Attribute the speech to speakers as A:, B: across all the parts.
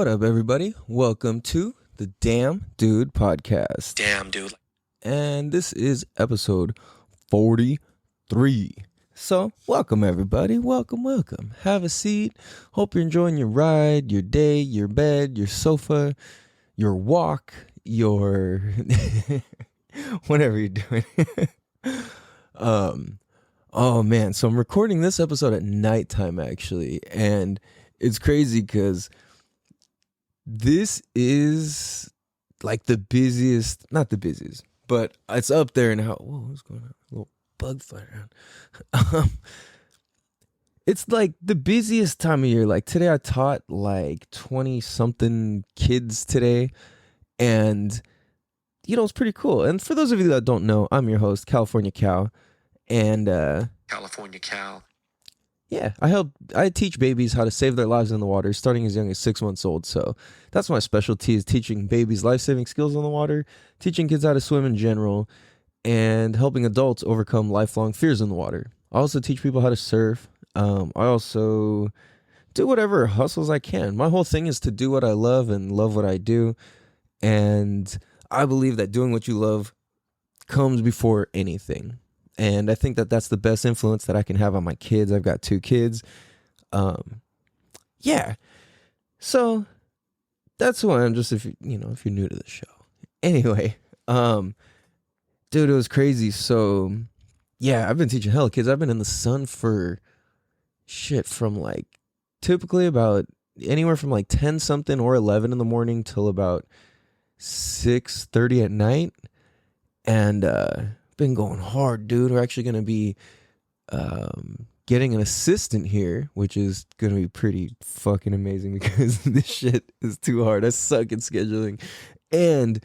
A: What up, everybody? Welcome to the Damn Dude Podcast.
B: Damn, dude.
A: And this is episode 43. So, welcome, everybody. Welcome. Have a seat. Hope you're enjoying your ride, your day, your bed, your sofa, your walk, your whatever you're doing. Oh, man. So, I'm recording this episode at nighttime, actually. And it's crazy because this is like the busiest, not the busiest, but it's up there in how, whoa, what's going on? A little bug flying around. It's like the busiest time of year. Like today I taught like 20 something kids today, and it's pretty cool. And for those of you that don't know, I'm your host, California Cow, and
B: California Cow.
A: yeah, I teach babies how to save their lives in the water starting as young as 6 months old. So that's my specialty, is teaching babies life-saving skills on the water, teaching kids how to swim in general, and helping adults overcome lifelong fears in the water. I also teach people how to surf. I also do whatever hustles I can. My whole thing is to do what I love and love what I do. And I believe that doing what you love comes before anything. And I think that that's the best influence that I can have on my kids. I've got 2 kids. Yeah. So that's why I'm just, if you're new to the show. Anyway, dude, it was crazy. So yeah, I've been teaching hella kids. I've been in the sun for from like typically about anywhere from like 10 something or 11 in the morning till about 6:30 at night. And, been going hard, dude. We're actually going to be getting an assistant here, which is going to be pretty fucking amazing because this shit is too hard. I suck at scheduling. And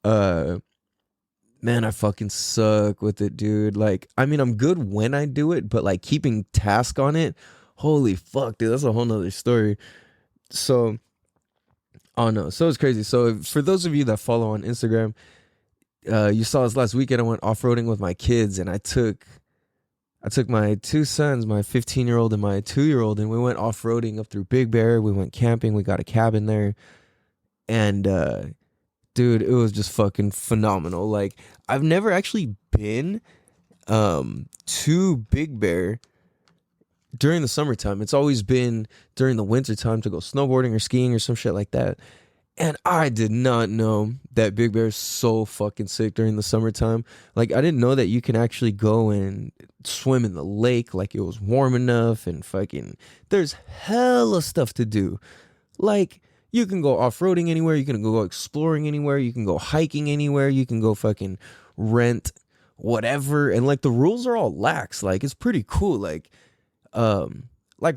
A: man, I fucking suck with it, dude. Like, I mean, I'm good when I do it, but like keeping task on it, holy fuck, dude, that's a whole nother story. So it's crazy. So for those of you that follow on Instagram, you saw us last weekend. I went off-roading with my kids, and I took my 2 sons, my 15-year-old and my 2-year-old, and we went off-roading up through Big Bear. We went camping. We got a cabin there, and dude, it was just fucking phenomenal. Like, I've never actually been to Big Bear during the summertime. It's always been during the wintertime to go snowboarding or skiing or some shit like that. And I did not know that Big Bear is so fucking sick during the summertime. Like, I didn't know that you can actually go and swim in the lake, like it was warm enough, and fucking there's hella stuff to do. Like, you can go off-roading anywhere, you can go exploring anywhere, you can go hiking anywhere, you can go fucking rent whatever, and like the rules are all lax. Like, it's pretty cool. Like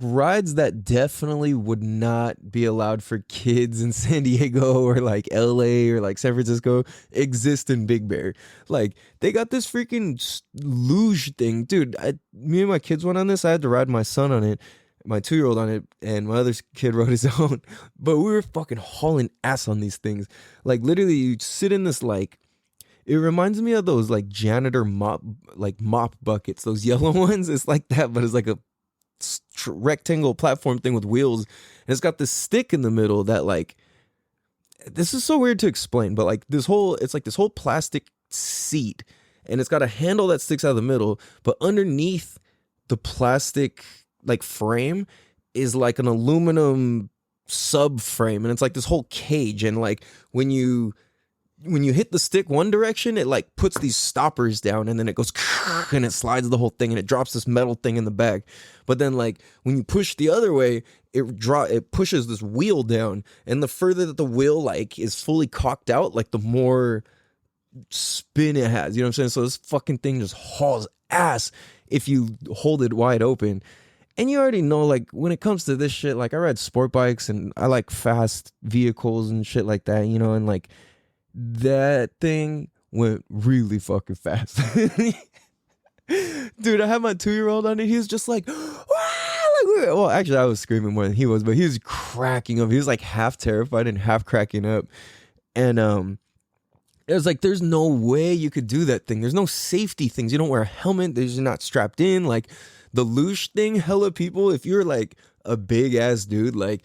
A: rides that definitely would not be allowed for kids in San Diego or like LA or like San Francisco exist in Big Bear. Like, they got this freaking luge thing. Dude, me and my kids went on this. I had to ride my son on it, my 2-year-old on it, and my other kid rode his own. But we were fucking hauling ass on these things. Like, literally, you sit in this, like, it reminds me of those like janitor mop buckets, those yellow ones. It's like that, but it's like a rectangle platform thing with wheels, and it's got this stick in the middle that, like, this is so weird to explain, but like it's like this whole plastic seat, and it's got a handle that sticks out of the middle, but underneath the plastic like frame is like an aluminum subframe, and it's like this whole cage, and like when you hit the stick one direction, it like puts these stoppers down, and then it goes and it slides the whole thing, and it drops this metal thing in the back. But then, like, when you push the other way, it pushes this wheel down, and the further that the wheel like is fully cocked out, like the more spin it has. You know what I'm saying? So this fucking thing just hauls ass if you hold it wide open. And you already know, like, when it comes to this shit, like, I ride sport bikes and I like fast vehicles and shit like that, and like that thing went really fucking fast. Dude, I had my 2-year-old on it. He was just like, well, actually, I was screaming more than he was, but he was cracking up. He was like half terrified and half cracking up. And it was like, there's no way you could do that thing. There's no safety things. You don't wear a helmet. You're not strapped in. Like, the luge thing, hella people, if you're like a big ass dude, like,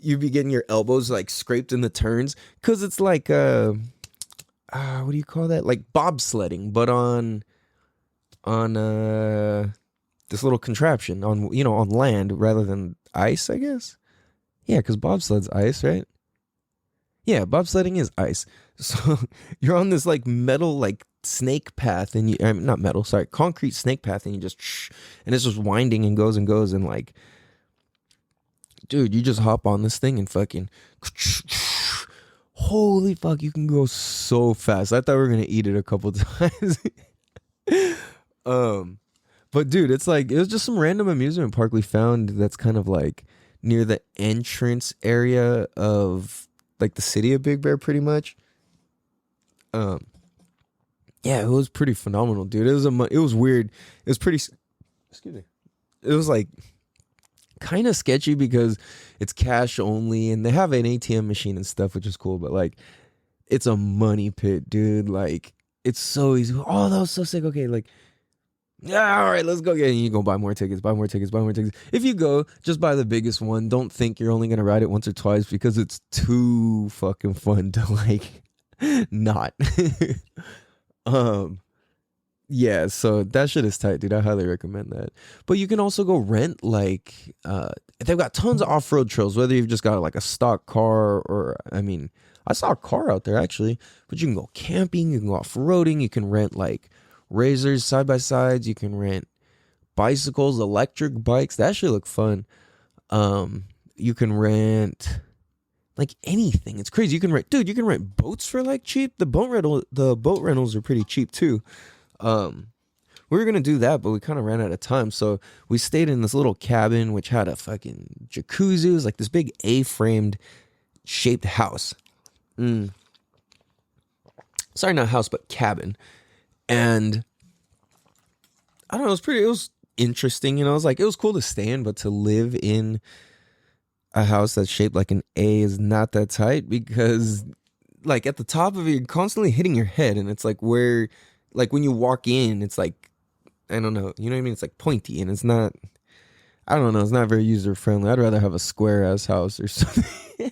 A: you be getting your elbows like scraped in the turns because it's like what do you call that? Like bobsledding, but on this little contraption on on land rather than ice, I guess. Yeah, because bobsled's ice, right? Yeah, bobsledding is ice. So you're on this like metal like snake path, and not metal, sorry, concrete snake path, and you just and it's just winding and goes, and like, dude, you just hop on this thing and fucking holy fuck, you can go so fast. I thought we were gonna eat it a couple times. um, but dude, it's like it was just some random amusement park we found that's kind of like near the entrance area of like the city of Big Bear, pretty much. Um, yeah, it was pretty phenomenal, dude. It was weird. It was pretty. Excuse me. It was like kind of sketchy because it's cash only, and they have an ATM machine and stuff, which is cool. But like, it's a money pit, dude. Like, it's so easy. Oh, that was so sick. Okay, like, yeah, all right, let's go get it. And you go buy more tickets, buy more tickets, buy more tickets. If you go, just buy the biggest one. Don't think you're only gonna ride it once or twice because it's too fucking fun to like not. um yeah, so that shit is tight, dude. I highly recommend that. But you can also go rent like they've got tons of off-road trails, whether you've just got like a stock car or I mean, I saw a car out there actually, but you can go camping, you can go off-roading, you can rent like razors, side by sides, you can rent bicycles, electric bikes. That shit look fun. You can rent like anything. It's crazy. You can rent, dude, you can rent boats for like cheap. The boat rentals are pretty cheap too. Um, we were gonna do that, but we kind of ran out of time, so we stayed in this little cabin which had a fucking jacuzzi. It was like this big A-framed shaped house. Sorry, not house, but cabin. And I don't know, it was interesting, It was like it was cool to stay in, but to live in a house that's shaped like an A is not that tight because like at the top of it, you're constantly hitting your head, and it's like where like when you walk in, it's like I don't know, you know what I mean? It's like pointy, and it's not. I don't know. It's not very user friendly. I'd rather have a square ass house or something,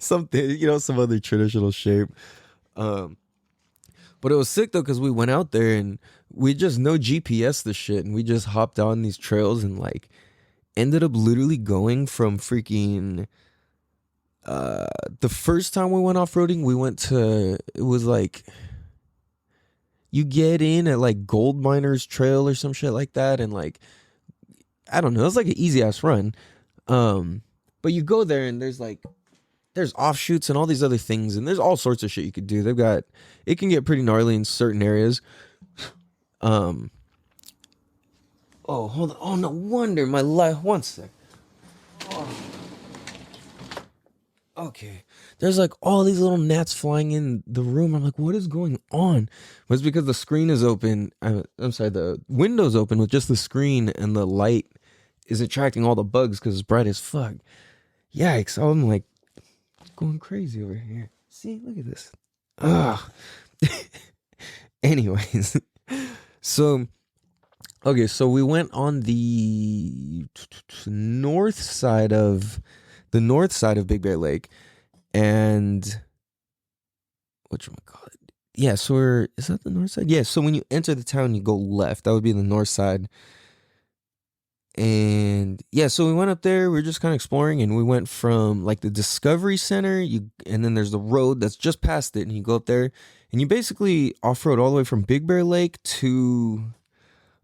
A: something some other traditional shape. Um, but it was sick though because we went out there and we just no GPS the shit, and we just hopped on these trails and like ended up literally going from freaking. The first time we went off roading, we went to it was like you get in at like Gold Miners Trail or some shit like that, and like I don't know, it's like an easy ass run. But you go there and there's offshoots and all these other things, and there's all sorts of shit you could do. It can get pretty gnarly in certain areas. Oh, hold on. Oh, no wonder my life. One sec. Oh. Okay. There's like all these little gnats flying in the room. I'm like, what is going on? But it's because the screen is open. I'm sorry, the window's open with just the screen, and the light is attracting all the bugs because it's bright as fuck. Yikes. I'm like going crazy over here. See, look at this. Ugh. Anyways. So, okay, so we went on the north side of Big Bear Lake, and whatchamacallit? Yeah, so is that the north side? Yeah, so when you enter the town, you go left. That would be the north side. And yeah, so we went up there, we were just kind of exploring, and we went from like the Discovery Center, and then there's the road that's just past it, and you go up there, and you basically off-road all the way from Big Bear Lake to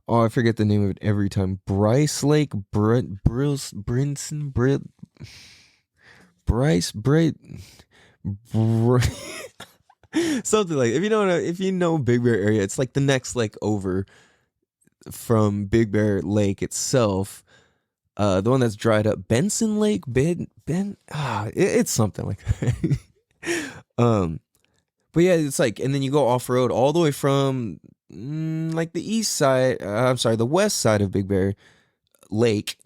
A: I forget the name of it every time. Bryce Lake, Brinson, Bryce, something like if you know Big Bear area, it's like the next lake over from Big Bear Lake itself. The one that's dried up, Benson Lake, it's something like that. But yeah, it's like, and then you go off road all the way from like the east side. I'm sorry, the west side of Big Bear Lake,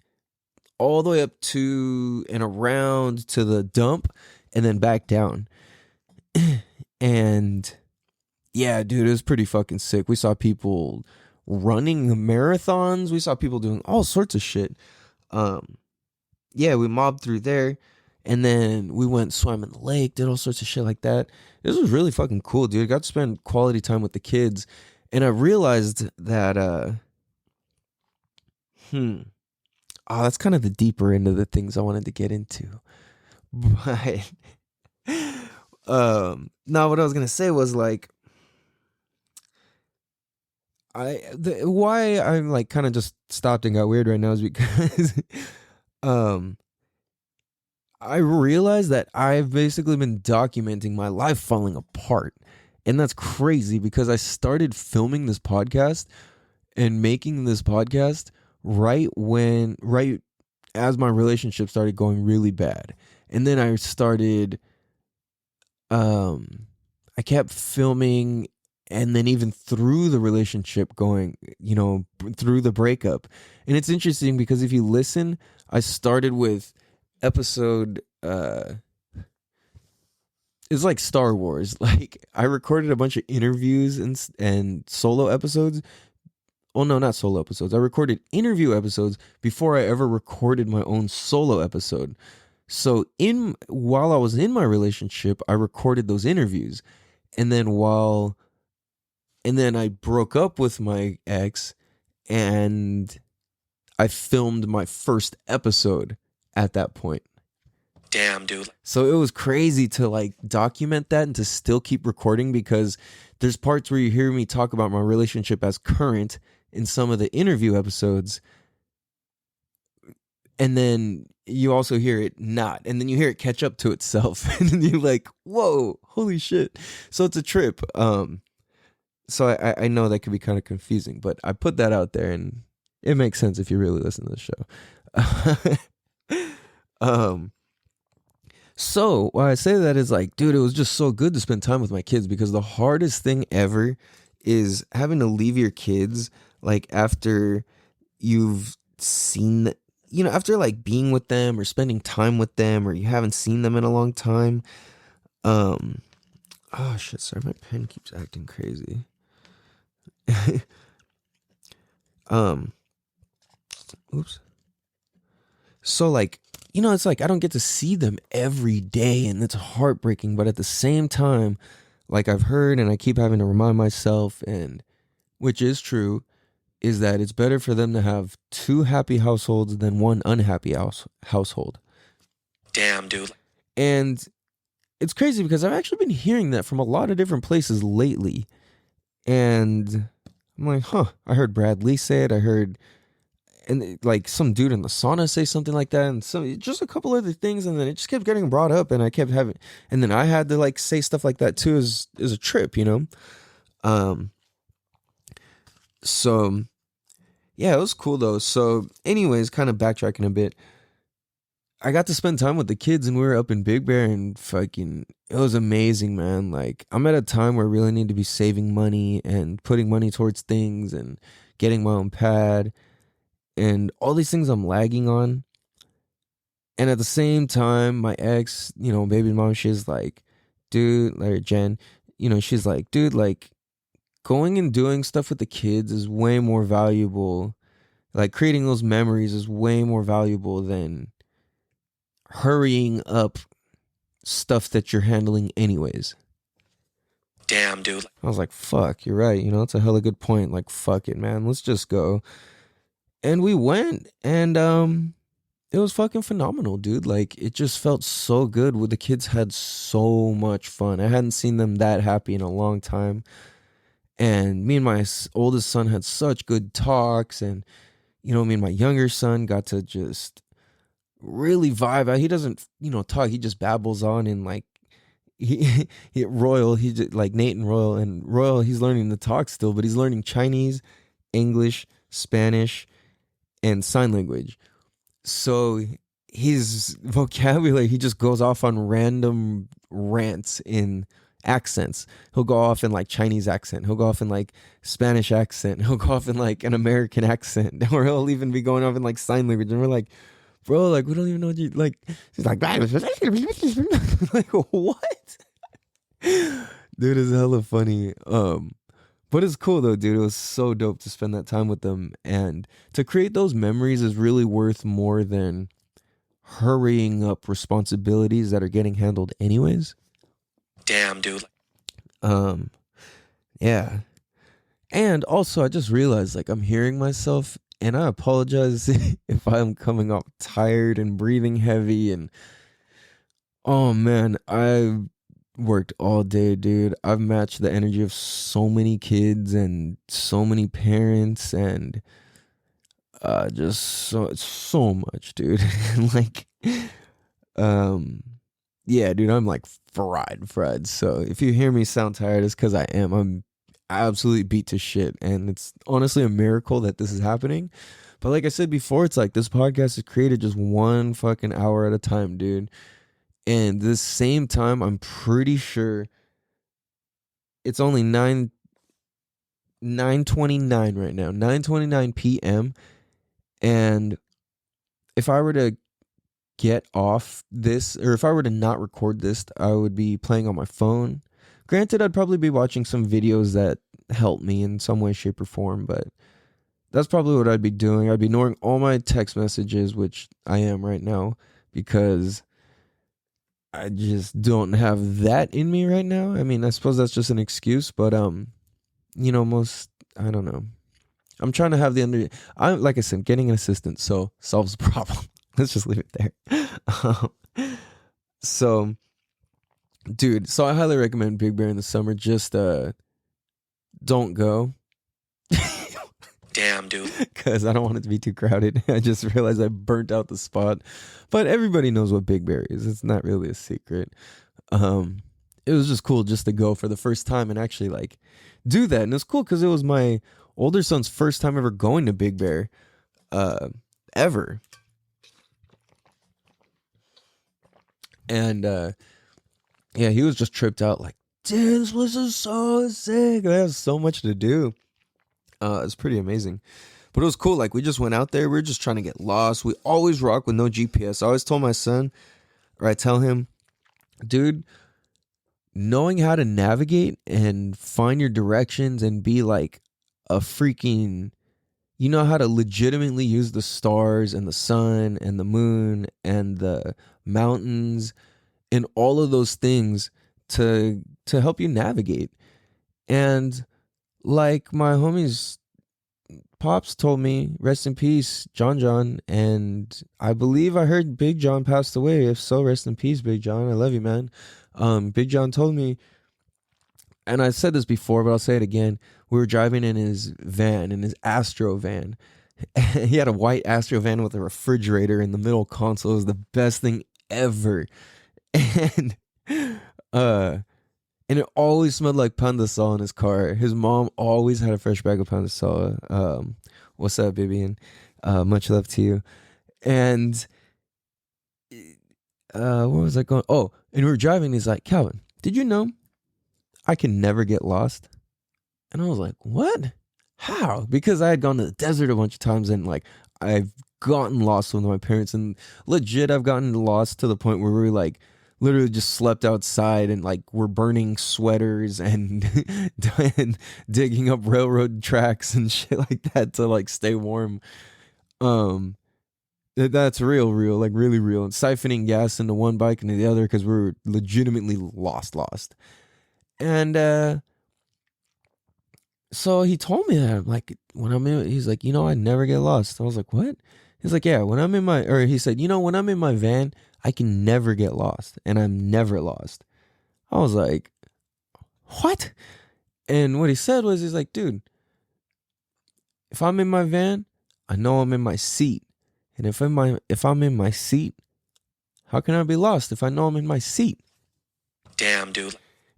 A: all the way up to and around to the dump, and then back down. And yeah, dude, it was pretty fucking sick. We saw people running marathons. We saw people doing all sorts of shit. Yeah, we mobbed through there, And then we went swam in the lake, did all sorts of shit like that. This was really fucking cool, dude. Got to spend quality time with the kids. And I realized that hmm. Oh, that's kind of the deeper end of the things I wanted to get into. But no, what I was gonna say was like why I'm like kind of just stopped and got weird right now is because um I realized that I've basically been documenting my life falling apart. And that's crazy because I started filming this podcast and making this podcast right as my relationship started going really bad. And then um I kept filming, and then even through the relationship going, through the breakup. And it's interesting because if you listen, I started with episode it's like Star Wars. Like I recorded a bunch of interviews and solo episodes. Oh no, not solo episodes. I recorded interview episodes before I ever recorded my own solo episode. So in while I was in my relationship, I recorded those interviews. And then I broke up with my ex, and I filmed my first episode at that point.
B: Damn, dude.
A: So it was crazy to like document that and to still keep recording, because there's parts where you hear me talk about my relationship as current in some of the interview episodes, and then you also hear it not, and then you hear it catch up to itself, and then you're like, whoa, holy shit. So it's a trip. So I know that could be kind of confusing, but I put that out there, and it makes sense if you really listen to the show. um so why I say that is like, dude, it was just so good to spend time with my kids, because the hardest thing ever is having to leave your kids like after you've seen, after like being with them or spending time with them, or you haven't seen them in a long time. um oh shit, sorry, my pen keeps acting crazy. um Oops. So like, it's like I don't get to see them every day, and it's heartbreaking, but at the same time, like I've heard and I keep having to remind myself, and which is true, is that it's better for them to have two happy households than one unhappy household.
B: Damn, dude.
A: And it's crazy because I've actually been hearing that from a lot of different places lately. And I'm like, huh, I heard Brad Lee say it. I heard, and like some dude in the sauna say something like that, and just a couple other things, and then it just kept getting brought up, and I kept having, and then I had to like say stuff like that too, as a trip. Um, so yeah, it was cool though. So, anyways, kind of backtracking a bit, I got to spend time with the kids, and we were up in Big Bear, and fucking, it was amazing, man. Like, I'm at a time where I really need to be saving money and putting money towards things and getting my own pad and all these things I'm lagging on. And at the same time, my ex, baby mom, she's like, dude, like Jen, she's like, dude, like going and doing stuff with the kids is way more valuable. Like creating those memories is way more valuable than hurrying up stuff that you're handling anyways.
B: Damn, dude.
A: I was like, fuck, you're right. It's a hella good point. Like, fuck it, man. Let's just go. And we went, and it was fucking phenomenal, dude. Like, it just felt so good. The kids had so much fun. I hadn't seen them that happy in a long time. And me and my oldest son had such good talks. And, me and my younger son got to just really vibe out. He doesn't, talk. He just babbles on, and like, Royal, he just, like Nate and Royal, he's learning to talk still, but he's learning Chinese, English, Spanish, and sign language. So his vocabulary, he just goes off on random rants in accents. He'll go off in like Chinese accent. He'll go off in like Spanish accent. He'll go off in like an American accent. Or he'll even be going off in like sign language. And we're like, bro, like we don't even know what you like. He's like, like what? Dude, is hella funny. But it's cool though, dude. It was so dope to spend that time with them, and to create those memories is really worth more than hurrying up responsibilities that are getting handled anyways.
B: Damn, dude.
A: Um, yeah. And also, I just realized like I'm hearing myself, and I apologize if I'm coming off tired and breathing heavy. And oh man, I worked all day, dude. I've matched the energy of so many kids and so many parents, and just so it's so much, dude. Like, um, yeah, dude, I'm like fried. So if you hear me sound tired, it's because I am. I'm absolutely beat to shit, and it's honestly a miracle that this is happening. But like I said before, it's like this podcast is created just one fucking hour at a time, dude. And this same time, I'm pretty sure it's only 9:29 right now, 9:29 p.m. And if I were to get off this, or if I were to not record this, I would be playing on my phone. Granted, I'd probably be watching some videos that help me in some way, shape, or form, but that's probably what I'd be doing. I'd be ignoring all my text messages, which I am right now, because I just don't have that in me right now. I mean, I suppose that's just an excuse, but most, I don't know. I'm trying to have I like I said, getting an assistant so solves the problem. Let's just leave it there. So, dude, so I highly recommend Big Bear in the summer. Just don't go.
B: Damn, dude.
A: Because I don't want it to be too crowded. I just realized I burnt out the spot. But everybody knows what Big Bear is. It's not really a secret. It was just cool just to go for the first time and actually like do that. And it's cool because it was my older son's first time ever going to Big Bear, ever. And yeah, he was just tripped out like, dude, this was just so sick. I have so much to do. It's pretty amazing. But it was cool. Like, we just went out there. We were just trying to get lost. We always rock with no GPS. I always told my son, or I tell him, dude, knowing how to navigate and find your directions and be like a freaking, you know how to legitimately use the stars and the sun and the moon and the mountains and all of those things to help you navigate. And like my homies Pops told me, rest in peace, John, and I believe I heard Big John passed away. If so, rest in peace, Big John. I love you, man. Big John told me, and I said this before, but I'll say it again. We were driving in his van, in his Astro van. He had a white Astro van with a refrigerator in the middle console. It was the best thing ever. And uh and it always smelled like pandesal in his car. His mom always had a fresh bag of pandesal. What's up, baby? And much love to you. And where was I going? Oh, and we were driving. He's like, Calvin, did you know I can never get lost? And I was like, what? How? Because I had gone to the desert a bunch of times, and like I've gotten lost with my parents, and legit I've gotten lost to the point where we were like literally just slept outside and like we're burning sweaters and, and digging up railroad tracks and shit like that to like stay warm. That's real, like really real. And siphoning gas into one bike into the other because we were legitimately lost. And so he told me that. I'm like, when I'm in, he's like, I never get lost. I was like, what? He's like, yeah, when I'm in my, or he said, when I'm in my van, I can never get lost, and I'm never lost. I was like, what? And what he said was, he's like, dude, if I'm in my van, I know I'm in my seat. And if I'm in my seat, how can I be lost if I know I'm in my seat?
B: Damn, dude.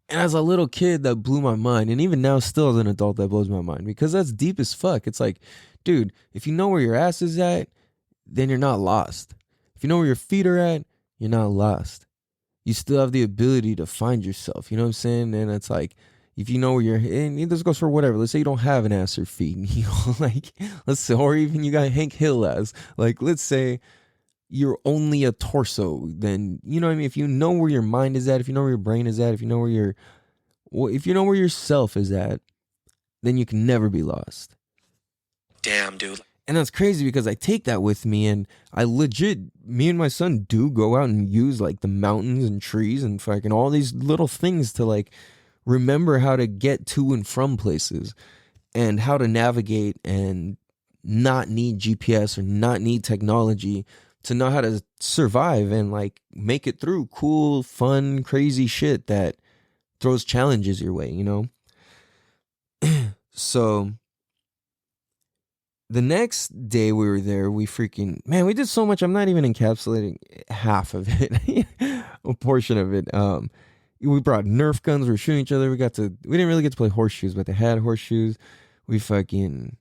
A: And as a little kid, that blew my mind. And even now, still as an adult, that blows my mind. Because that's deep as fuck. It's like, dude, if you know where your ass is at, then you're not lost. If you know where your feet are at, you're not lost. You still have the ability to find yourself. You know what I'm saying? And it's like, if you know where you're, and this goes for whatever. Let's say you don't have an ass or feet. Like, let's say, or even you got Hank Hill ass. Like, let's say you're only a torso. Then, you know what I mean? If you know where your mind is at, if you know where your brain is at, if you know where yourself is at, then you can never be lost.
B: Damn, dude.
A: And that's crazy because I take that with me, and I legit, me and my son do go out and use like the mountains and trees and fucking all these little things to like remember how to get to and from places and how to navigate and not need GPS or not need technology to know how to survive and like make it through cool, fun, crazy shit that throws challenges your way, you know? So the next day we were there, we freaking man, we did so much. I'm not even encapsulating half of it, a portion of it. We brought Nerf guns. We were shooting each other. We didn't really get to play horseshoes, but they had horseshoes. We fucking,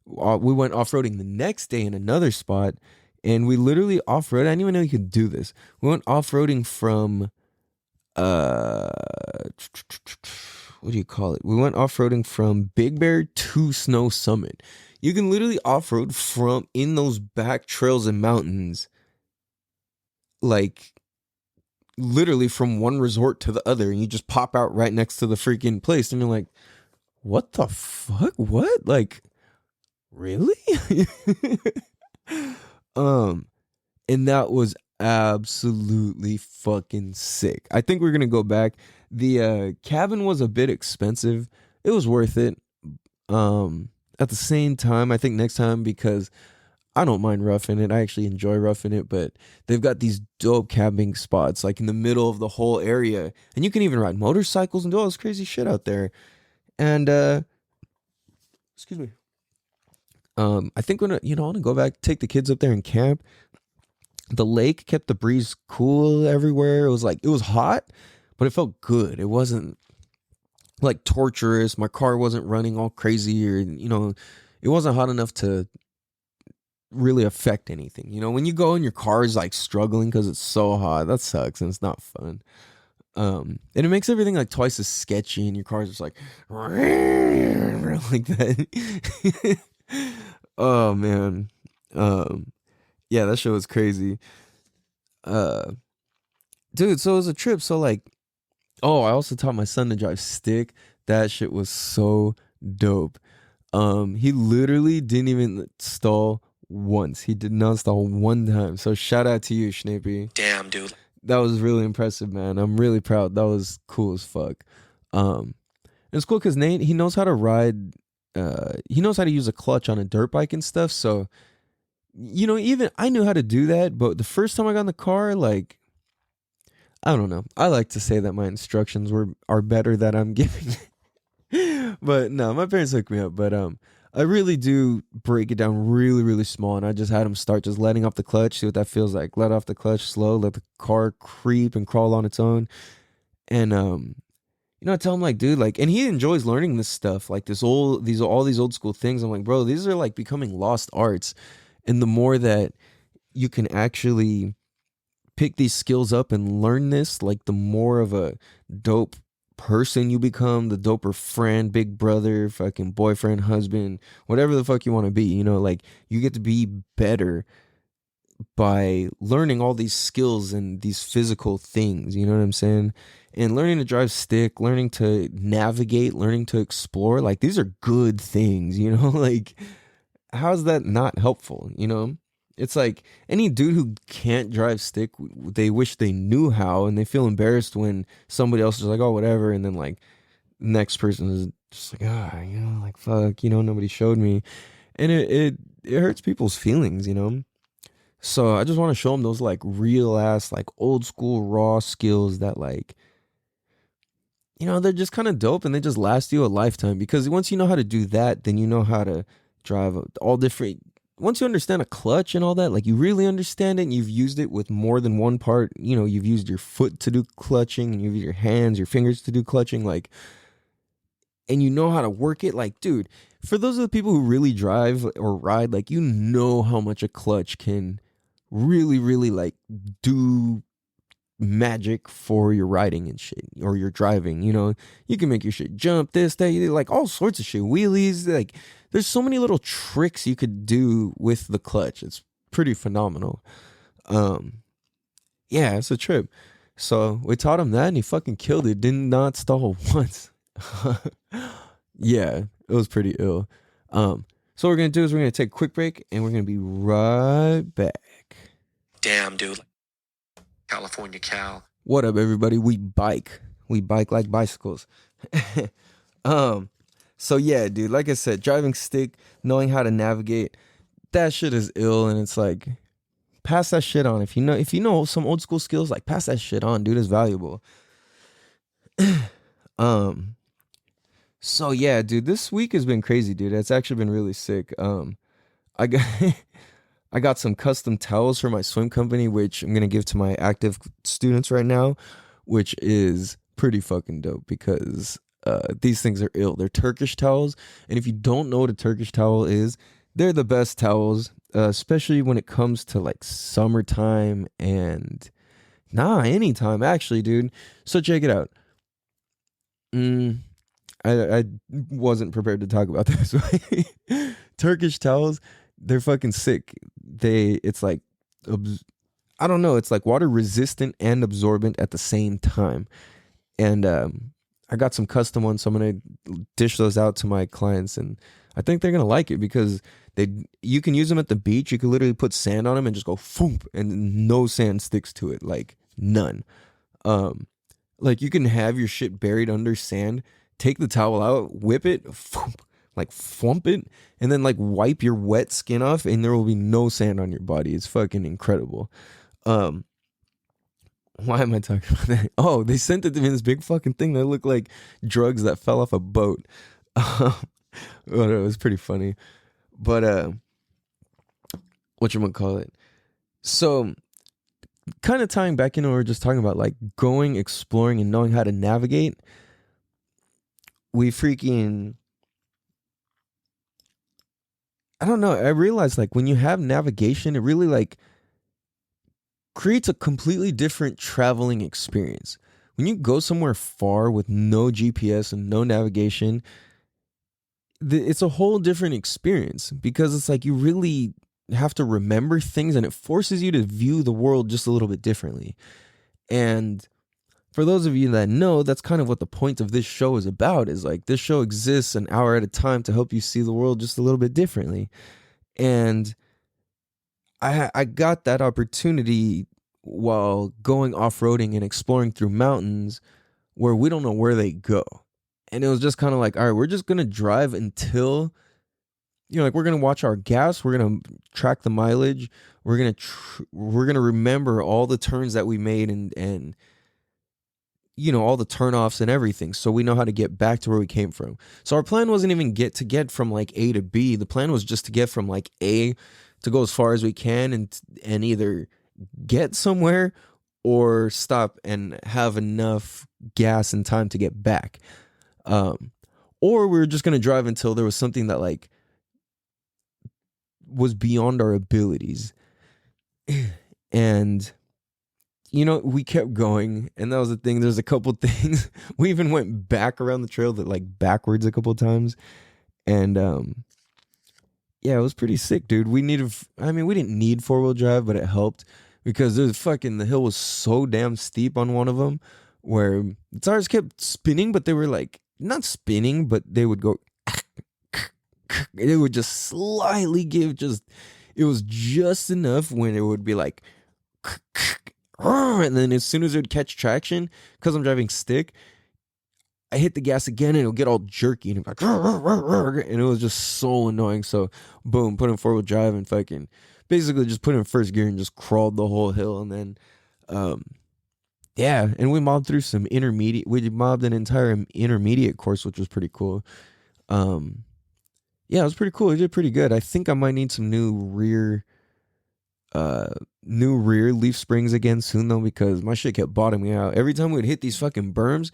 A: we went off roading the next day in another spot, and we literally off road. I didn't even know you could do this. We went off roading from uh what do you call it? We went off-roading from Big Bear to Snow Summit. You can literally off-road from in those back trails and mountains, like literally from one resort to the other, and you just pop out right next to the freaking place, and you're like, what the fuck? What? Like, really? um and that was absolutely fucking sick. I think we're gonna go back. The cabin was a bit expensive. It was worth it. At the same time, I think next time, because I don't mind roughing it. I actually enjoy roughing it, but they've got these dope camping spots like in the middle of the whole area, and you can even ride motorcycles and do all this crazy shit out there. And excuse me. I think when I want to go back, take the kids up there and camp. The lake kept the breeze cool everywhere. It was like it was hot, but it felt good. It wasn't like torturous. My car wasn't running all crazy, or it wasn't hot enough to really affect anything. When you go and your car is like struggling because it's so hot, that sucks and it's not fun. And it makes everything like twice as sketchy, and your car's just like like that. Oh man. Yeah, that show was crazy. Uh, dude, so it was a trip. So like, oh, I also taught my son to drive stick. That shit was so dope. He literally didn't even stall once. He did not stall one time. So shout out to you, Schnappy.
B: Damn, dude.
A: That was really impressive, man. I'm really proud. That was cool as fuck. Um, it's cool because Nate, he knows how to ride. He knows how to use a clutch on a dirt bike and stuff. So even I knew how to do that, but the first time I got in the car, like, I don't know. I like to say that my instructions are better that I'm giving. But no, my parents hooked me up. But I really do break it down really, really small, and I just had him start just letting off the clutch, see what that feels like. Let off the clutch slow, let the car creep and crawl on its own. And I tell him like, dude, like, and he enjoys learning this stuff, like all these old school things. I'm like, bro, these are like becoming lost arts. And the more that you can actually pick these skills up and learn this, like the more of a dope person you become, the doper friend, big brother, fucking boyfriend, husband, whatever the fuck you want to be, like you get to be better by learning all these skills and these physical things, you know what I'm saying? And learning to drive stick, learning to navigate, learning to explore, like these are good things, like how's that not helpful? It's like any dude who can't drive stick, they wish they knew how, and they feel embarrassed when somebody else is like, oh, whatever, and then like next person is just like, like fuck, nobody showed me, and it hurts people's feelings, So I just want to show them those like real ass like old school raw skills that like they're just kind of dope, and they just last you a lifetime, because once you know how to do that, then you know how to drive all different. Once you understand a clutch and all that, like you really understand it, and you've used it with more than one part, you've used your foot to do clutching, and you've used your hands, your fingers to do clutching, like, and you know how to work it, like, dude, for those of the people who really drive or ride, like, how much a clutch can really, really like do magic for your riding and shit, or your driving. You can make your shit jump, this, that, like all sorts of shit, wheelies, like there's so many little tricks you could do with the clutch. It's pretty phenomenal. Yeah, it's a trip. So we taught him that, and he fucking killed it. Did not stall once. Yeah, it was pretty ill. So what we're gonna do is we're gonna take a quick break and we're gonna be right back.
B: Damn, dude. California Cal.
A: What up, everybody? We bike like bicycles. So yeah, dude, like I said, driving stick, knowing how to navigate, that shit is ill, and it's like, pass that shit on. If you know some old school skills, like, pass that shit on, dude. It's valuable. um so yeah, dude, this week has been crazy, dude. It's actually been really sick. I got I got some custom towels for my swim company, which I'm gonna give to my active students right now, which is pretty fucking dope because these things are ill. They're Turkish towels, and if you don't know what a Turkish towel is, they're the best towels, especially when it comes to like summertime and anytime actually, dude. So check it out. Mm, I wasn't prepared to talk about this. Turkish towels, they're fucking sick. It's like, I don't know, it's like water resistant and absorbent at the same time. And I got some custom ones, so I'm gonna dish those out to my clients, and I think they're gonna like it because you can use them at the beach. You can literally put sand on them and just go foop, and no sand sticks to it, like none. Um, like you can have your shit buried under sand, take the towel out, whip it, like flump it, and then like wipe your wet skin off, and there will be no sand on your body. It's fucking incredible. Um, why am I talking about that? Oh, they sent it to me in this big fucking thing that looked like drugs that fell off a boat. It was pretty funny. But whatchamacallit? So kind of tying back into what we were just talking about, like going, exploring, and knowing how to navigate. We freaking, I don't know. I realized like when you have navigation, it really like creates a completely different traveling experience. When you go somewhere far with no GPS and no navigation, it's a whole different experience because it's like you really have to remember things, and it forces you to view the world just a little bit differently. And for those of you that know, that's kind of what the point of this show is about, is like this show exists an hour at a time to help you see the world just a little bit differently. And I got that opportunity while going off-roading and exploring through mountains where we don't know where they go. And it was just kind of like, all right, we're just going to drive until, like we're going to watch our gas, we're going to track the mileage, we're going to we're going to remember all the turns that we made, and all the turnoffs and everything, so we know how to get back to where we came from. So our plan wasn't even get from like A to B. The plan was just to get from like A to go as far as we can, and either get somewhere or stop and have enough gas and time to get back. Or we were just going to drive until there was something that like was beyond our abilities. And we kept going, and that was the thing. There's a couple things. We even went back around the trail that like backwards a couple times. And yeah, it was pretty sick, dude. We didn't need 4-wheel drive, but it helped because the hill was so damn steep on one of them where the tires kept spinning, but they were like not spinning, but they would go, it would just slightly give, it was just enough when it would be like, and then as soon as it would catch traction, because I'm driving stick, I hit the gas again and it'll get all jerky, and like, and it was just so annoying. So boom, put in 4-wheel drive and fucking basically just put in first gear and just crawled the whole hill. And then yeah, and we mobbed through some intermediate. We mobbed an entire intermediate course, which was pretty cool. Yeah, it was pretty cool. We did pretty good. I think I might need some new rear leaf springs again soon though, because my shit kept bottoming out. Every time we'd hit these fucking berms,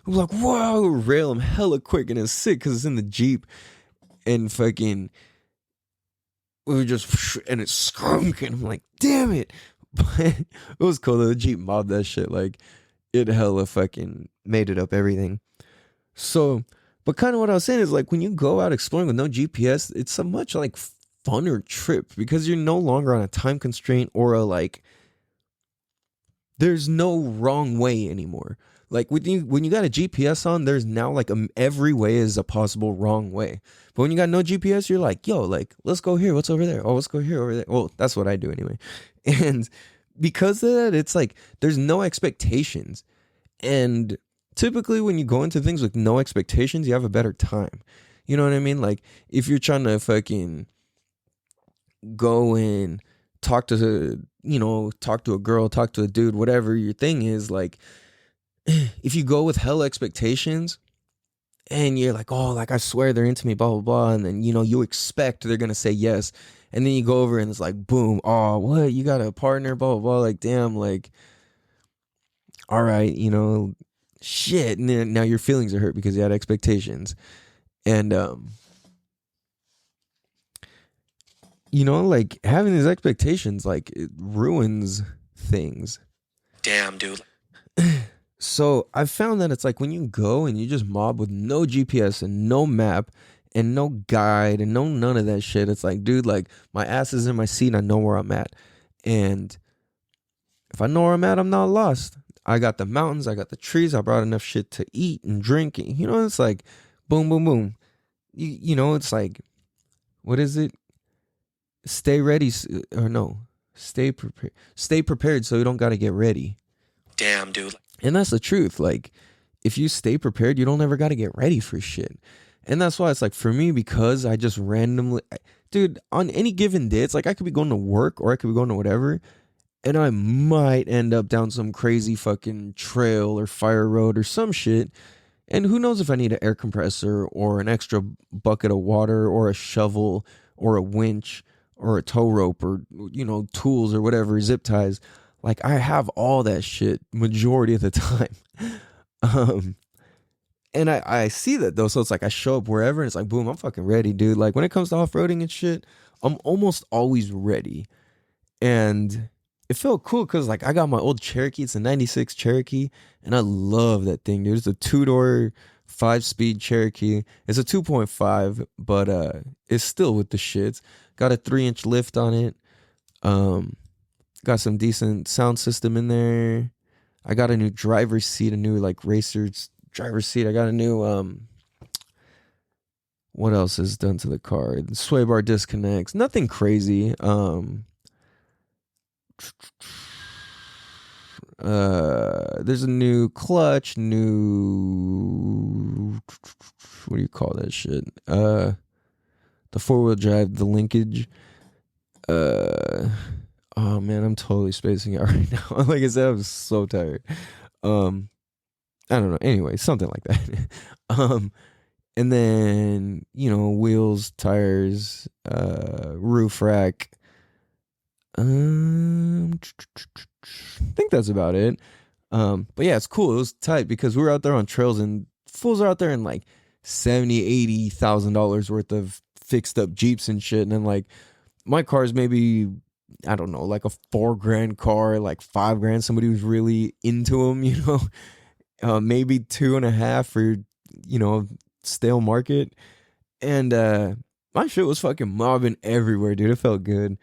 A: we were like, whoa, rail them hella quick, and it's sick because it's in the Jeep, and fucking we were just, and it skunk, and I'm like, damn it. But it was cool though. The Jeep mobbed that shit. Like, it hella fucking made it up everything. So, but kind of what I was saying is like when you go out exploring with no GPS, it's a much like funner trip because you're no longer on a time constraint or a like, there's no wrong way anymore. Like when you got a GPS on, there's now like every way is a possible wrong way. But when you got no GPS, you're like, yo, like let's go here. What's over there? Oh, let's go here, over there. Well, that's what I do anyway. And because of that, it's like there's no expectations. And typically, when you go into things with no expectations, you have a better time. You know what I mean? Like if you're trying to fucking go and talk to talk to a girl, talk to a dude, whatever your thing is, like if you go with hell expectations and you're like, oh, like I swear they're into me, blah blah blah, and then you expect they're gonna say yes, and then you go over and it's like, boom, oh, what, you got a partner, blah blah blah, like damn, like all right, shit, and then now your feelings are hurt because you had expectations, and like having these expectations, like it ruins things.
B: Damn, dude.
A: So I've found that it's like when you go and you just mob with no GPS and no map and no guide and no none of that shit, it's like, dude, like my ass is in my seat and I know where I'm at. And if I know where I'm at, I'm not lost. I got the mountains, I got the trees, I brought enough shit to eat and drink. It's like boom, boom, boom. It's like, what is it? Stay ready, or no, stay prepared. Stay prepared so you don't got to get ready.
B: Damn, dude.
A: And that's the truth. Like, if you stay prepared, you don't ever got to get ready for shit. And that's why it's like, for me, because I just randomly, dude, on any given day, it's like I could be going to work or I could be going to whatever, and I might end up down some crazy fucking trail or fire road or some shit. And who knows if I need an air compressor or an extra bucket of water or a shovel or a winch or a tow rope or, tools or whatever, zip ties. Like I have all that shit majority of the time. um, and I see that though. So it's like I show up wherever and it's like, boom, I'm fucking ready, dude. Like when it comes to off-roading and shit, I'm almost always ready. And it felt cool because like I got my old Cherokee. It's a 96 Cherokee. And I love that thing, dude. It's a 2-door 5-speed Cherokee. It's a 2.5, but it's still with the shits. Got a 3-inch lift on it. Got some decent sound system in there. I got a new driver's seat, a new like racer's driver's seat. I got a new what else is done to the car? The sway bar disconnects. Nothing crazy. There's a new clutch, new, what do you call that shit? The 4-wheel drive, the linkage. Oh man, I'm totally spacing out right now. Like I said, I'm so tired. I don't know. Anyway, something like that. And then wheels, tires, roof rack. I think that's about it. But yeah, it's cool. It was tight because we were out there on trails and fools are out there in like $70,000-$80,000 worth of fixed up Jeeps and shit, and then like my car's maybe, I don't know, like a $4,000 car, like $5,000. Somebody who's really into them, maybe 2.5 for stale market, and my shit was fucking mobbing everywhere, dude. It felt good.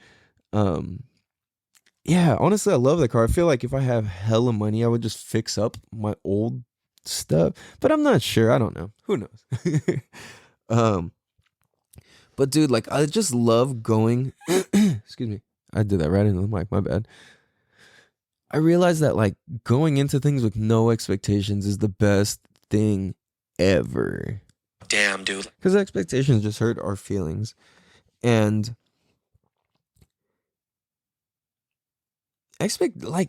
A: Yeah, honestly, I love the car. I feel like if I have hella money, I would just fix up my old stuff, but I'm not sure. I don't know. Who knows? um, but dude, like I just love going. Excuse me, I did that right into the mic. My bad. I realized that like going into things with no expectations is the best thing ever.
B: Damn, dude.
A: Because expectations just hurt our feelings, and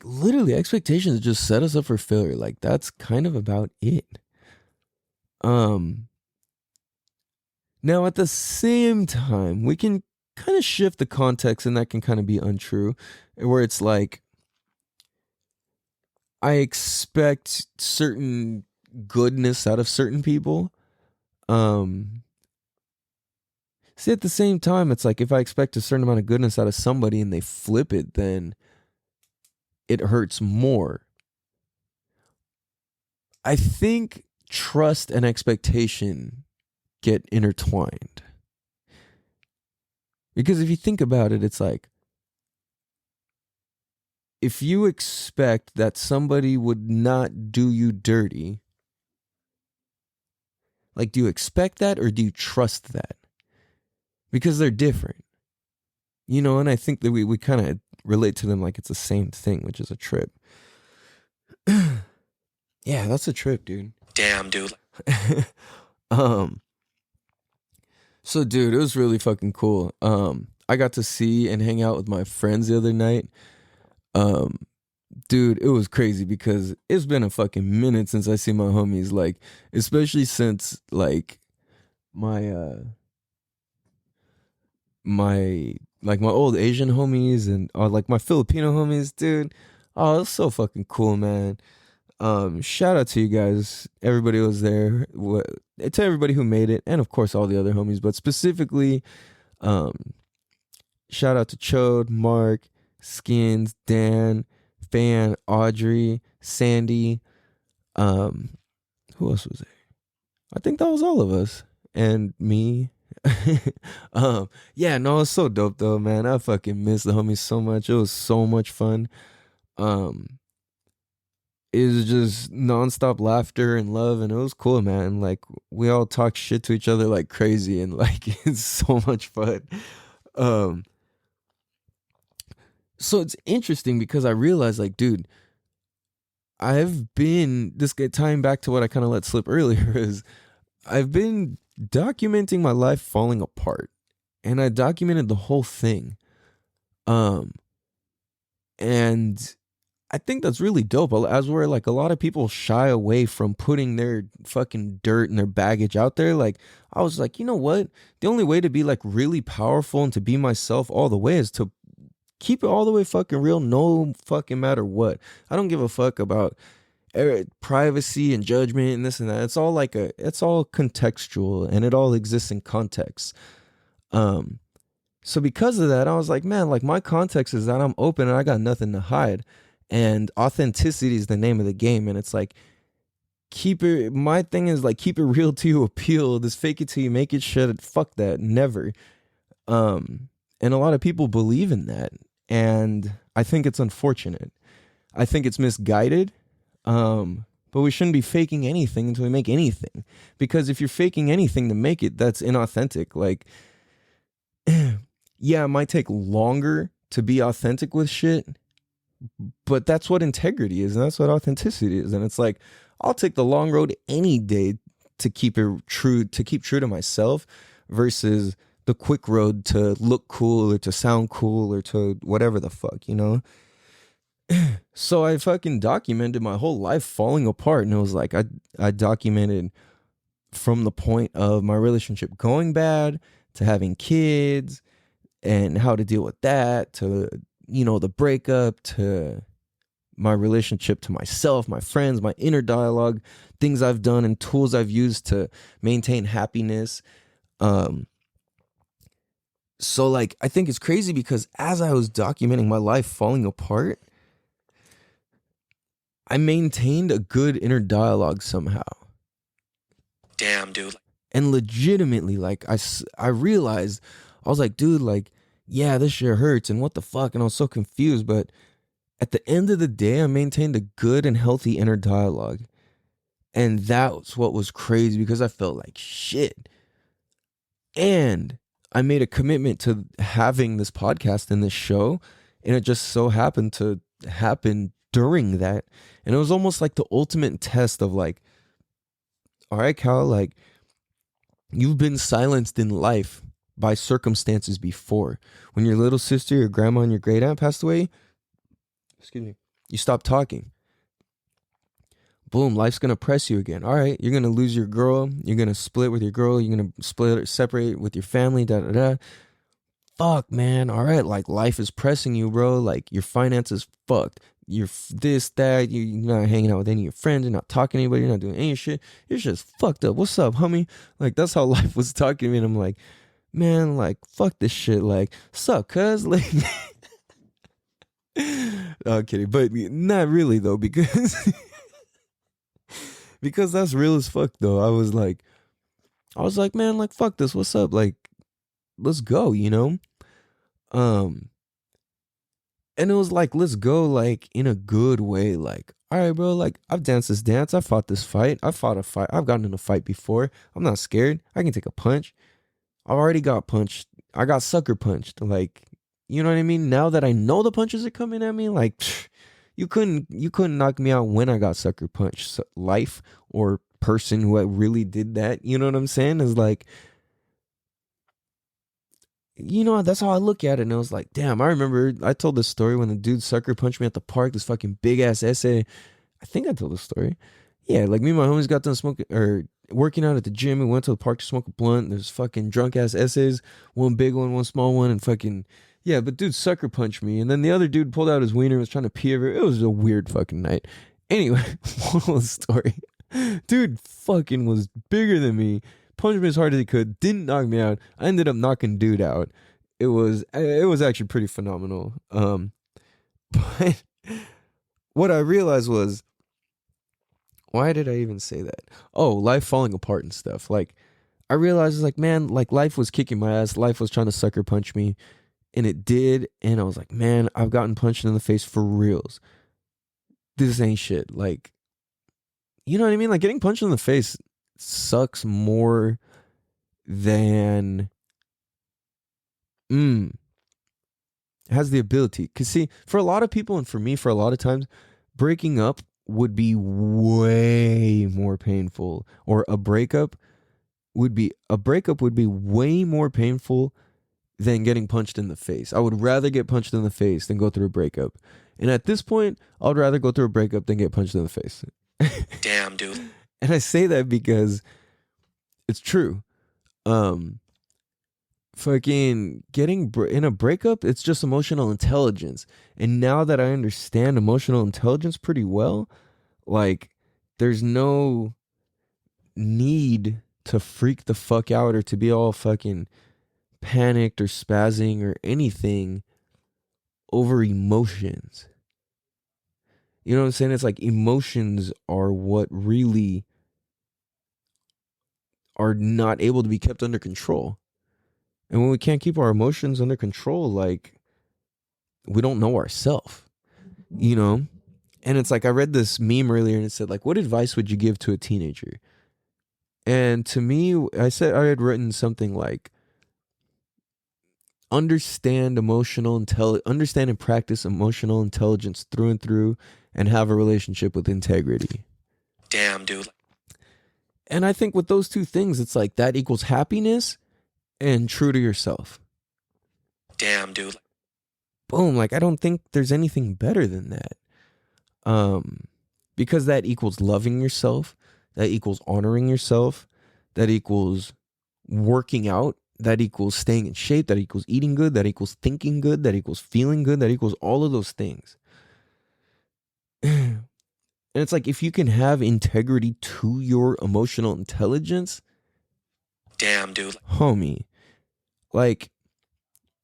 A: literally expectations just set us up for failure. Like that's kind of about it. Now at the same time, we can kind of shift the context, and that can kind of be untrue, where it's like I expect certain goodness out of certain people. See, at the same time, it's like if I expect a certain amount of goodness out of somebody and they flip it, then it hurts more. I think trust and expectation get intertwined. Because if you think about it, it's like if you expect that somebody would not do you dirty, like, do you expect that or do you trust that? Because they're different, you know. And I think that we kind of relate to them like it's the same thing, which is a trip. Yeah, that's a trip, dude.
B: Damn, dude.
A: um, so dude, it was really fucking cool. I got to see and hang out with my friends the other night. Um, dude, it was crazy because it's been a fucking minute since I see my homies, like, especially since like my my my old Asian homies and like my Filipino homies, dude. Oh, it was so fucking cool, man. Shout out to you guys. Everybody was there. To everybody who made it, and of course all the other homies, but specifically, um, shout out to Chode, Mark, Skins, Dan, Fan, Audrey, Sandy. Um, who else was there? I think that was all of us and me. Yeah, no, it's so dope though, man. I fucking miss the homies so much. It was so much fun. Um, it was just nonstop laughter and love, and it was cool, man. Like, we all talk shit to each other like crazy, and like it's so much fun. Um, so it's interesting because I realized, like, dude, I've been this guy tying back to what I kind of let slip earlier is I've been documenting my life falling apart, and I documented the whole thing. Um, and I think that's really dope. As where like a lot of people shy away from putting their fucking dirt and their baggage out there. Like, I was like, you know what? The only way to be like really powerful and to be myself all the way is to keep it all the way fucking real, no fucking matter what. I don't give a fuck about privacy and judgment and this and that. It's all contextual and it all exists in context. Um, so because of that, I was like, man, like my context is that I'm open and I got nothing to hide. And authenticity is the name of the game. And it's like, keep it, my thing is like, keep it real to you appeal. This fake it till you make it shit. Fuck that. Never. And a lot of people believe in that. And I think it's unfortunate. I think it's misguided. But we shouldn't be faking anything until we make anything. Because if you're faking anything to make it, that's inauthentic. Like, yeah, it might take longer to be authentic with shit, but that's what integrity is, and that's what authenticity is. And it's like, I'll take the long road any day to keep it true, to keep true to myself versus the quick road to look cool or to sound cool or to whatever the fuck, you know? So I fucking documented my whole life falling apart, and it was like I documented from the point of my relationship going bad to having kids and how to deal with that to, you know, the breakup to my relationship to myself, my friends, my inner dialogue, things I've done and tools I've used to maintain happiness. So like I think it's crazy because as I was documenting my life falling apart, I maintained a good inner dialogue somehow.
B: Damn, dude.
A: And legitimately, like, I realized, I was like, dude, like, yeah, this shit hurts and what the fuck? And I was so confused. But at the end of the day, I maintained a good and healthy inner dialogue. And that's what was crazy because I felt like shit. And I made a commitment to having this podcast and this show. And it just so happened to happen during that. And it was almost like the ultimate test of like, all right, Cal, like, you've been silenced in life by circumstances before. When your little sister, your grandma, and your great aunt passed away, excuse me, you stopped talking. Boom, life's gonna press you again. All right, you're gonna lose your girl. You're gonna split with your girl. You're gonna separate with your family. Da da da. Fuck, man. All right, like life is pressing you, bro. Like your finances fucked. You're this, that. You're not hanging out with any of your friends. You're not talking to anybody. You're not doing any shit. You're just fucked up. What's up, homie? Like that's how life was talking to me, and I'm like, man, like fuck this shit. Like, sup, cuz? Like, I'm kidding, but not really though, because because that's real as fuck though. I was like, man, like fuck this. What's up? Like, let's go. You know. Um, And it was like, let's go like in a good way. Like, all right, bro, like I've danced this dance, I fought this fight, I fought a fight, I've gotten in a fight before. I'm not scared. I can take a punch. I already got punched. I got sucker punched. Like, you know what I mean? Now that I know the punches are coming at me, like you couldn't knock me out when I got sucker punched. So, life or person who really did that, you know what I'm saying? Is like, that's how I look at it. And I was like, damn, I remember I told this story when the dude sucker punched me at the park, this fucking big ass essay. I think I told the story. Yeah, like me and my homies got done smoking or working out at the gym and went to the park to smoke a blunt. There's fucking drunk ass essays, one big one, one small one, and fucking yeah. But dude sucker punched me, and then the other dude pulled out his wiener and was trying to pee over. It was a weird fucking night. Anyway, moral of the story, dude fucking was bigger than me. Punched me as hard as he could. Didn't knock me out. I ended up knocking dude out. It was actually pretty phenomenal. But what I realized was, why did I even say that? Oh, life falling apart and stuff. Like I realized, like, man, like life was kicking my ass. Life was trying to sucker punch me, and it did. And I was like, man, I've gotten punched in the face for reals. This ain't shit. Like, you know what I mean? Like getting punched in the face sucks more than mm, has the ability. Cause see, for a lot of people and for me, for a lot of times, breaking up would be way more painful, or a breakup would be way more painful than getting punched in the face. I would rather get punched in the face than go through a breakup. And at this point, I would rather go through a breakup than get punched in the face.
B: Damn, dude.
A: And I say that because it's true. Um Fucking getting in a breakup, it's just emotional intelligence. And now that I understand emotional intelligence pretty well, like there's no need to freak the fuck out or to be all fucking panicked or spazzing or anything over emotions. You know what I'm saying? It's like emotions are what really are not able to be kept under control. And when we can't keep our emotions under control, like we don't know ourselves, you know? And it's like I read this meme earlier and it said, like, what advice would you give to a teenager? And to me, I had written something like, understand and practice emotional intelligence through and through, and have a relationship with integrity.
B: Damn, dude.
A: And I think with those two things, it's like that equals happiness and true to yourself.
B: Damn, dude.
A: Boom. Like I don't think there's anything better than that. Um, because that equals loving yourself, that equals honoring yourself, that equals working out, that equals staying in shape, that equals eating good, that equals thinking good, that equals feeling good, that equals all of those things. And it's like if you can have integrity to your emotional intelligence,
B: Damn, dude.
A: homie, like,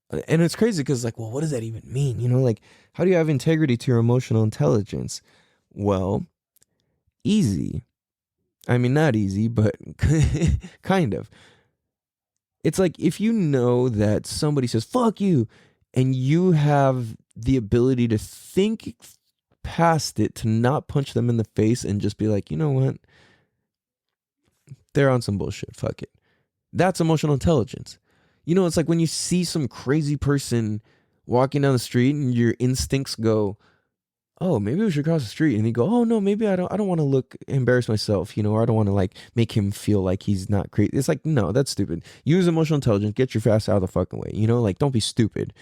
A: and it's crazy because, like, well, what does that even mean? Like, how do you have integrity to your emotional intelligence? Well, easy. I mean, not easy, but kind of. It's like if you know that somebody says, fuck you, and you have the ability to think past it, to not punch them in the face and just be like, you know what? They're on some bullshit. Fuck it. That's emotional intelligence. It's like when you see some crazy person walking down the street and your instincts go, oh, maybe we should cross the street. And you go, oh no, maybe I don't want to embarrass myself, or I don't want to like make him feel like he's not crazy. It's like, no, that's stupid. Use emotional intelligence, get your ass out of the fucking way, like don't be stupid.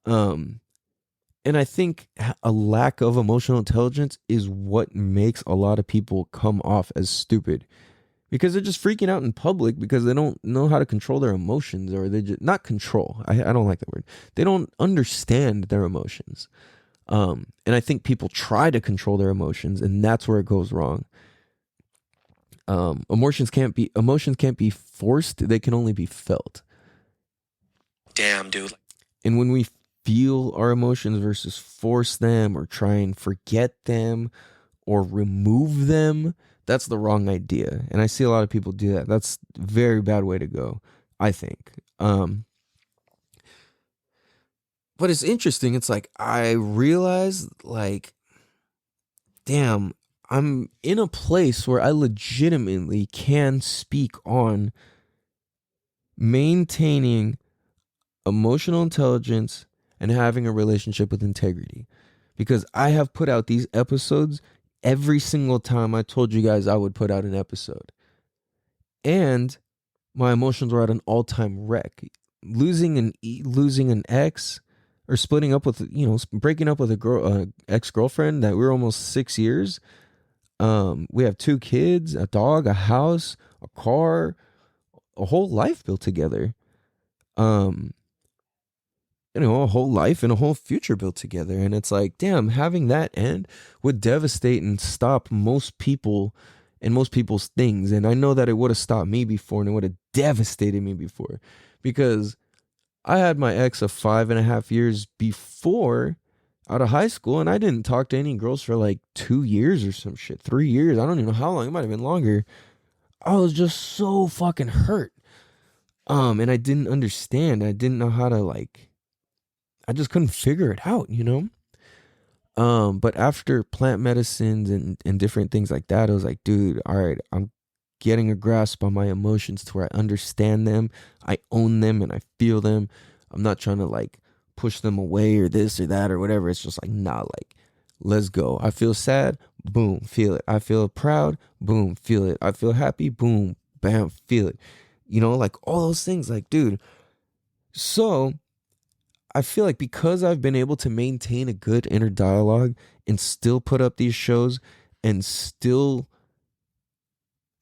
A: Um, and I think a lack of emotional intelligence is what makes a lot of people come off as stupid, because they're just freaking out in public because they don't know how to control their emotions, or they just not control. I don't like that word. They don't understand their emotions. And I think people try to control their emotions, and that's where it goes wrong. Emotions can't be forced. They can only be felt.
B: Damn, dude.
A: And when we feel our emotions versus force them or try and forget them or remove them, that's the wrong idea. And I see a lot of people do that. That's a very bad way to go, I think. but it's interesting. It's like I realized, like, damn, I'm in a place where I legitimately can speak on maintaining emotional intelligence and having a relationship with integrity. Because I have put out these episodes every single time I told you guys I would put out an episode. And my emotions were at an all-time wreck. Losing an ex, or splitting up with, breaking up with a girl, ex-girlfriend that we were almost 6 years. We have 2 kids, a dog, a house, a car, a whole life built together. Um, a whole life and a whole future built together. And it's like, damn, having that end would devastate and stop most people and most people's things. And I know that it would have stopped me before, and it would have devastated me before, because I had my ex of 5.5 years before, out of high school, and I didn't talk to any girls for like 2 years or some shit, 3 years. I don't even know how long. It might have been longer. I was just so fucking hurt. And I didn't understand. I didn't know how to, like, I just couldn't figure it out. But after plant medicines and different things like that, I was like, dude, all right, I'm getting a grasp on my emotions to where I understand them, I own them, and I feel them. I'm not trying to, like, push them away or this or that or whatever. It's just like, nah, like, let's go. I feel sad, boom, feel it. I feel proud, boom, feel it. I feel happy, boom, bam, feel it. Like all those things, like, dude. So I feel like because I've been able to maintain a good inner dialogue and still put up these shows and still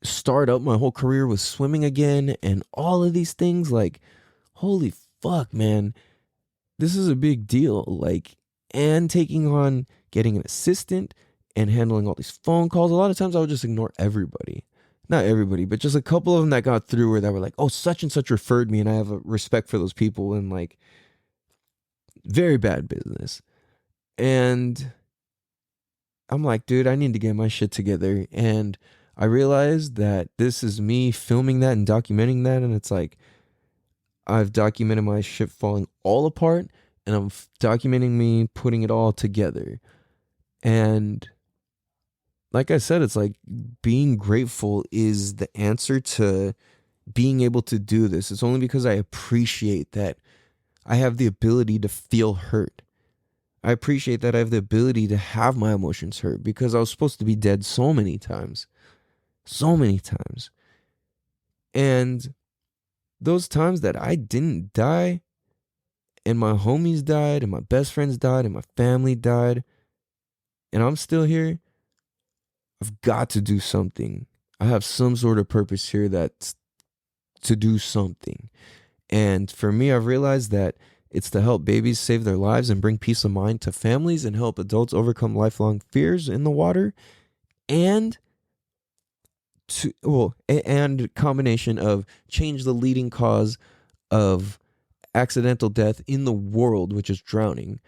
A: start up my whole career with swimming again and all of these things, like, holy fuck, man, this is a big deal. Like, and taking on getting an assistant and handling all these phone calls. A lot of times I would just ignore everybody. Not everybody, but just a couple of them that got through, where they were like, oh, such and such referred me, and I have a respect for those people, and, like, very bad business. And I'm like, dude, I need to get my shit together. And I realized that this is me filming that and documenting that. And it's like, I've documented my shit falling all apart, and I'm documenting me putting it all together. And like I said, it's like being grateful is the answer to being able to do this. It's only because I appreciate that I have the ability to feel hurt. I appreciate that I have the ability to have my emotions hurt, because I was supposed to be dead so many times. So many times. And those times that I didn't die, and my homies died, and my best friends died, and my family died, and I'm still here, I've got to do something. I have some sort of purpose here, that's to do something. And for me, I've realized that it's to help babies save their lives and bring peace of mind to families, and help adults overcome lifelong fears in the water, and and combination of change the leading cause of accidental death in the world, which is drowning.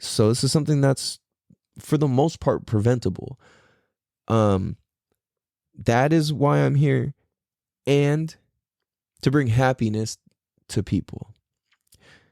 A: So this is something that's, for the most part, preventable. Um, that is why I'm here, and to bring happiness to people,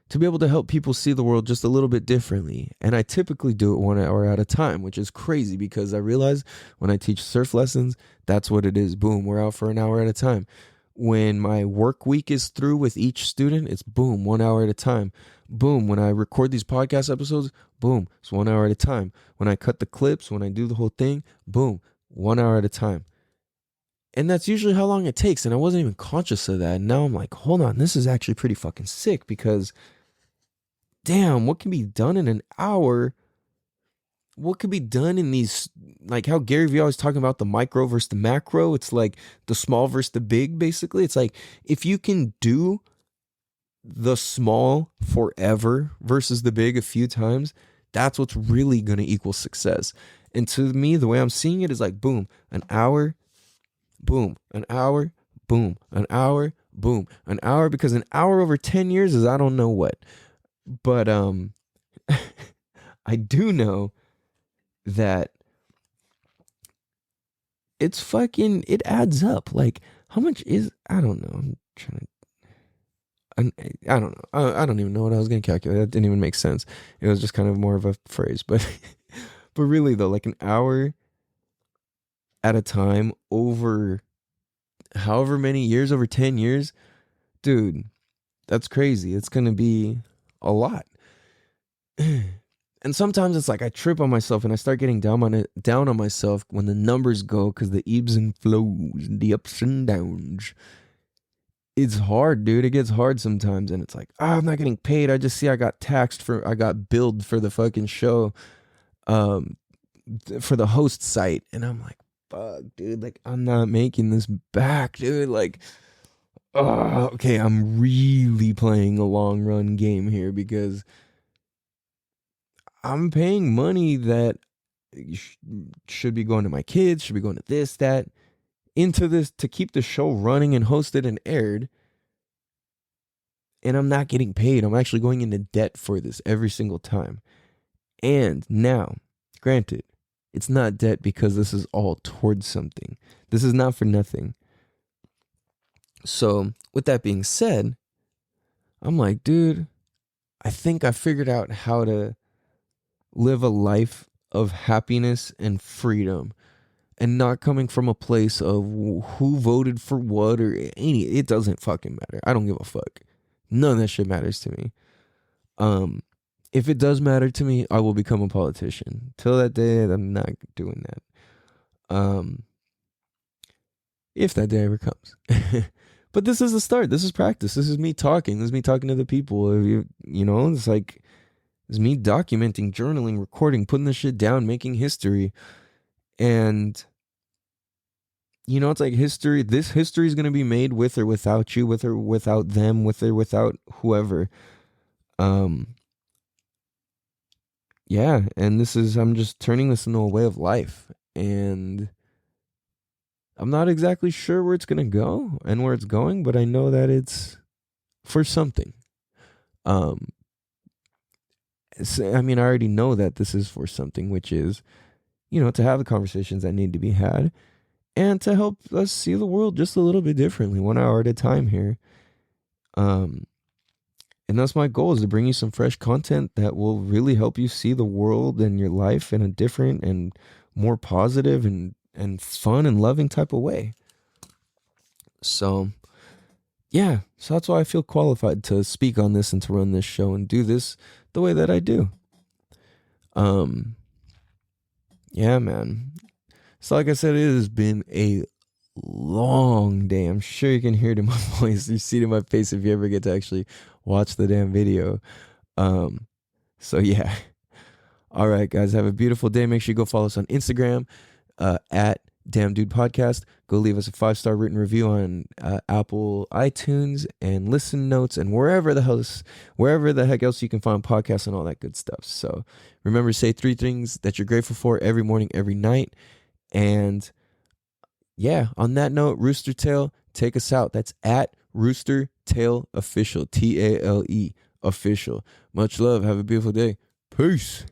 A: to be able to help people see the world just a little bit differently. And I typically do it 1 hour at a time, which is crazy, because I realize when I teach surf lessons, that's what it is. Boom, we're out for an hour at a time. When my work week is through with each student, it's boom, 1 hour at a time. Boom, when I record these podcast episodes, boom, it's 1 hour at a time. When I cut the clips, when I do the whole thing, boom, 1 hour at a time. And that's usually how long it takes. And I wasn't even conscious of that. And now I'm like, hold on, this is actually pretty fucking sick, because damn, what can be done in an hour? What could be done in these, like how Gary Vee always talking about the micro versus the macro? It's like the small versus the big, basically. It's like, if you can do the small forever versus the big a few times, that's what's really going to equal success. And to me, the way I'm seeing it is like, boom, an hour, boom, an hour, boom, an hour, boom, an hour, because an hour over 10 years is I don't know what. But I do know that it adds up. Like, how much is, I don't know. I'm trying to, I don't know. I don't even know what I was gonna calculate. That didn't even make sense. It was just kind of more of a phrase, but but really though, like an hour at a time over however many years, over 10 years, dude, that's crazy. It's gonna be a lot. And sometimes it's like I trip on myself and I start getting down on myself when the numbers go because the ebbs and flows, the ups and downs. It's hard, dude. It gets hard sometimes, and it's like, I'm not getting paid. I just see I got billed for the fucking show, um, for the host site, and I'm like, fuck, dude. Like, I'm not making this back, dude. Like, okay, I'm really playing a long run game here because I'm paying money that should be going to my kids, should be going to this, that, into this to keep the show running and hosted and aired. And I'm not getting paid. I'm actually going into debt for this every single time. And now, granted, it's not debt because this is all towards something. This is not for nothing. So, with that being said, I'm like, dude, I think I figured out how to live a life of happiness and freedom and not coming from a place of who voted for what or it doesn't fucking matter. I don't give a fuck. None of that shit matters to me. If it does matter to me, I will become a politician. Till that day, I'm not doing that. If that day ever comes. But this is the start. This is practice. This is me talking. This is me talking to the people. You know, it's like, it's me documenting, journaling, recording, putting this shit down, making history. And, you know, it's like history. This history is going to be made with or without you, with or without them, with or without whoever. Yeah, and I'm just turning this into a way of life. And I'm not exactly sure where it's going to go and where it's going, but I know that it's for something. I mean, I already know that this is for something, which is, you know, to have the conversations that need to be had and to help us see the world just a little bit differently, 1 hour at a time here. And that's my goal, is to bring you some fresh content that will really help you see the world and your life in a different and more positive and fun and loving type of way. So, yeah, so that's why I feel qualified to speak on this and to run this show and do this the way that I do. Yeah, man. So like I said, it has been a long day. I'm sure you can hear it in my voice. You see it in my face if you ever get to actually watch the damn video. So yeah. All right, guys, have a beautiful day. Make sure you go follow us on Instagram, at Damn Dude Podcast. Go leave us a 5-star written review on Apple iTunes and listen notes and wherever the heck else you can find podcasts and all that good stuff. So remember to say 3 things that you're grateful for every morning, every night. And yeah, on that note, Rooster Tail, take us out. That's at Rooster Tail Official, TALE Official. Much love. Have a beautiful day. Peace.